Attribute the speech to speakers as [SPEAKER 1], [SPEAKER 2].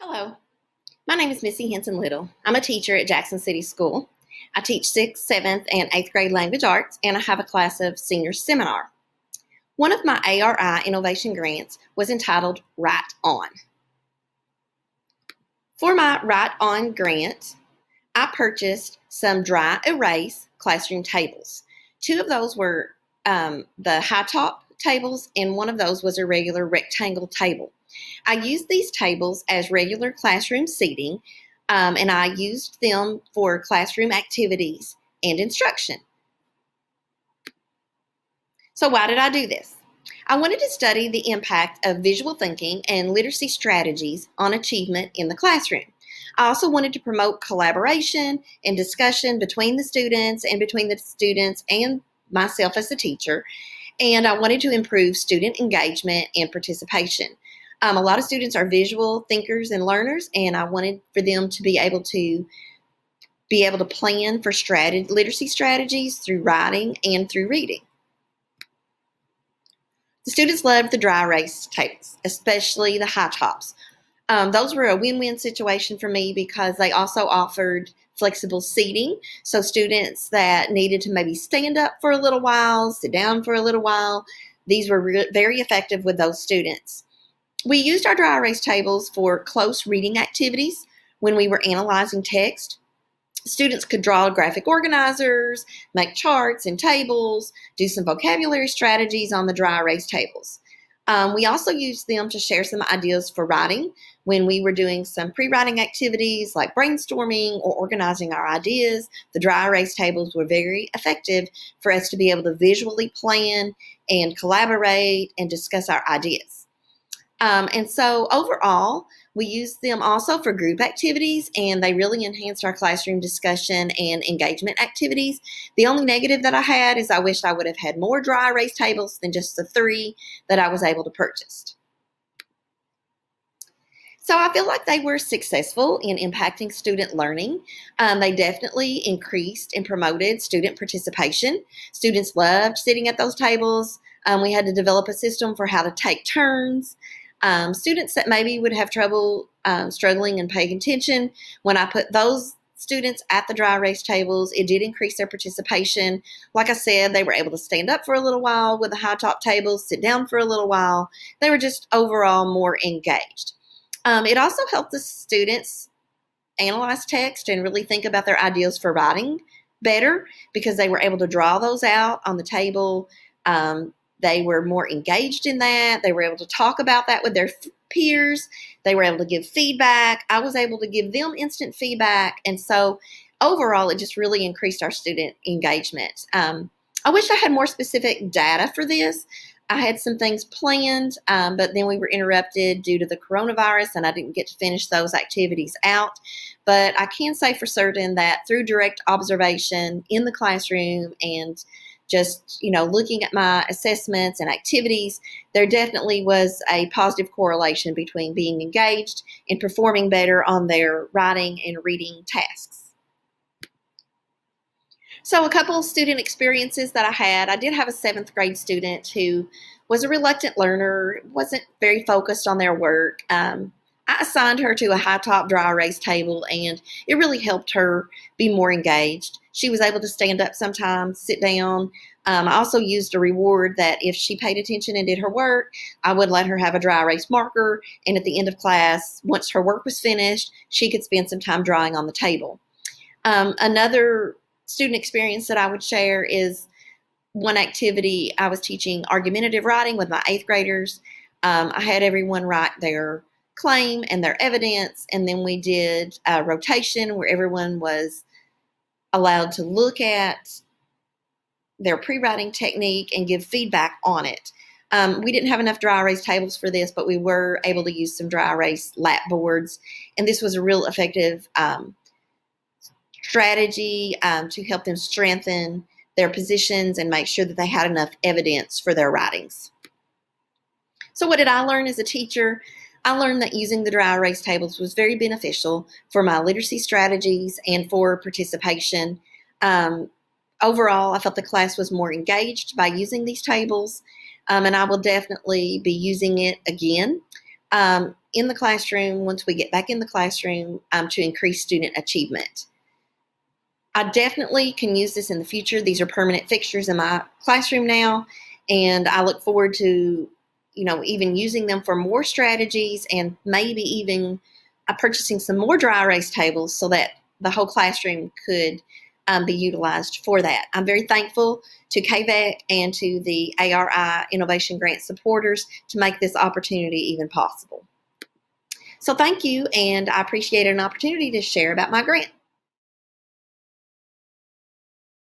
[SPEAKER 1] Hello, my name is Missy Henson Little. I'm a teacher at Jackson City School. I teach 6th, 7th, and 8th grade language arts, and I have a class of senior seminar. One of my ARI innovation grants was entitled Write On. For my Write On grant, I purchased some dry erase classroom tables. Two of those were the high top tables, and one of those was a regular rectangle table. I used these tables as regular classroom seating, and I used them for classroom activities and instruction. So why did I do this? I wanted to study the impact of visual thinking and literacy strategies on achievement in the classroom. I also wanted to promote collaboration and discussion between the students and myself as a teacher, and I wanted to improve student engagement and participation. A lot of students are visual thinkers and learners, and I wanted for them to be able to plan for literacy strategies through writing and through reading. The students loved the dry erase tables, especially the high tops. Those were a win-win situation for me because they also offered flexible seating. So students that needed to maybe stand up for a little while, sit down for a little while, these were very effective with those students. We used our dry erase tables for close reading activities when we were analyzing text. Students could draw graphic organizers, make charts and tables, do some vocabulary strategies on the dry erase tables. We also used them to share some ideas for writing when we were doing some pre-writing activities like brainstorming or organizing our ideas. The dry erase tables were very effective for us to be able to visually plan and collaborate and discuss our ideas. And so overall, we used them also for group activities, and they really enhanced our classroom discussion and engagement activities. The only negative that I had is I wished I would have had more dry erase tables than just the 3 that I was able to purchase. So I feel like they were successful in impacting student learning. They definitely increased and promoted student participation. Students loved sitting at those tables. We had to develop a system for how to take turns. Students that maybe would have trouble struggling and paying attention, when I put those students at the dry erase tables, it did increase their participation. Like I said, they were able to stand up for a little while with the high top tables, sit down for a little while. They were just overall more engaged. It also helped the students analyze text and really think about their ideas for writing better because they were able to draw those out on the table. They were more engaged in that. They were able to talk about that with their peers. They were able to give feedback. I was able to give them instant feedback. And so overall, it just really increased our student engagement. I wish I had more specific data for this. I had some things planned, but then we were interrupted due to the coronavirus, and I didn't get to finish those activities out. But I can say for certain that through direct observation in the classroom and just, looking at my assessments and activities, there definitely was a positive correlation between being engaged and performing better on their writing and reading tasks. So a couple of student experiences that I had. I did have a 7th grade student who was a reluctant learner, wasn't very focused on their work. I assigned her to a high top dry erase table, and it really helped her be more engaged. She was able to stand up sometimes, sit down. I also used a reward that if she paid attention and did her work, I would let her have a dry erase marker, and at the end of class, once her work was finished, she could spend some time drawing on the table. Another student experience that I would share is one activity. I was teaching argumentative writing with my 8th graders. I had everyone write their claim and their evidence, and then we did a rotation where everyone was allowed to look at their pre-writing technique and give feedback on it. We didn't have enough dry erase tables for this, but we were able to use some dry erase lap boards, and this was a real effective strategy to help them strengthen their positions and make sure that they had enough evidence for their writings. So what did I learn as a teacher? I learned that using the dry erase tables was very beneficial for my literacy strategies and for participation. Overall, I felt the class was more engaged by using these tables, and I will definitely be using it again. in the classroom once we get back in the classroom to increase student achievement. I definitely can use this in the future. These are permanent fixtures in my classroom now, and I look forward to, even using them for more strategies and maybe even purchasing some more dry erase tables so that the whole classroom could be utilized for that. I'm very thankful to KVEC and to the ARI Innovation Grant supporters to make this opportunity even possible. So thank you, and I appreciate an opportunity to share about my grant.